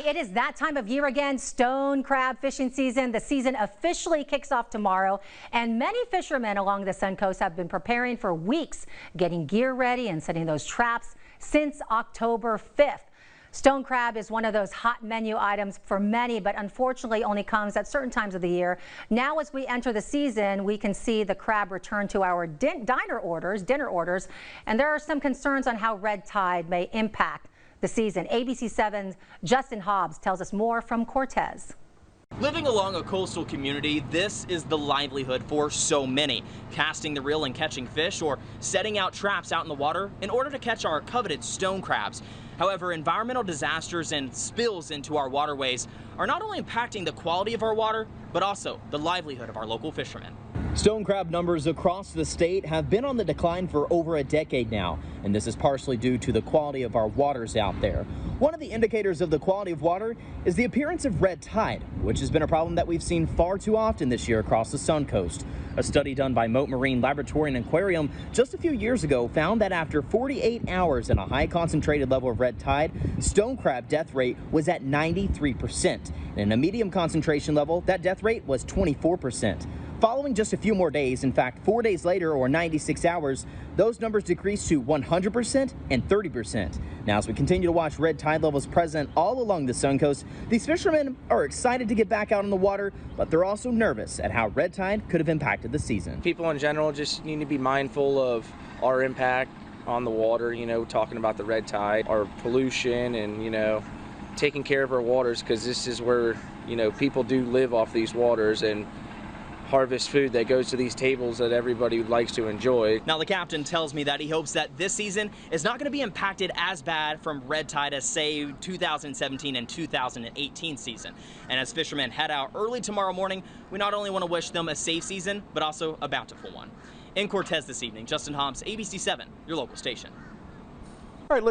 It is that time of year again, stone crab fishing season. The season officially kicks off tomorrow, and many fishermen along the Sun Coast have been preparing for weeks, getting gear ready and setting those traps since October 5th. Stone crab is one of those hot menu items for many, but unfortunately only comes at certain times of the year. Now, as we enter the season, we can see the crab return to our dinner orders, and there are some concerns on how red tide may impact the season. ABC 7's Justin Hobbs tells us more from Cortez. Living along a coastal community, this is the livelihood for so many. Casting the reel and catching fish, or setting out traps out in the water in order to catch our coveted stone crabs. However, environmental disasters and spills into our waterways are not only impacting the quality of our water, but also the livelihood of our local fishermen. Stone crab numbers across the state have been on the decline for over a decade now, and this is partially due to the quality of our waters out there. One of the indicators of the quality of water is the appearance of red tide, which has been a problem that we've seen far too often this year across the Sun Coast. A study done by Mote Marine Laboratory and Aquarium just a few years ago found that after 48 hours and a high concentrated level of red tide, stone crab death rate was at 93%. And in a medium concentration level, that death rate was 24%. Following just a few more days, in fact 4 days later or 96 hours, those numbers decreased to 100% and 30%. Now, as we continue to watch red tide levels present all along the Sun Coast, these fishermen are excited to get back out on the water, but they're also nervous at how red tide could have impacted the season. People in general just need to be mindful of our impact on the water, talking about the red tide, our pollution, and, taking care of our waters, because this is where, people do live off these waters and harvest food that goes to these tables that everybody likes to enjoy. Now, the captain tells me that he hopes that this season is not going to be impacted as bad from red tide as, say, 2017 and 2018 season. And as fishermen head out early tomorrow morning, we not only want to wish them a safe season, but also a bountiful one. In Cortez this evening, Justin Hobbs, ABC 7, your local station. All right, let's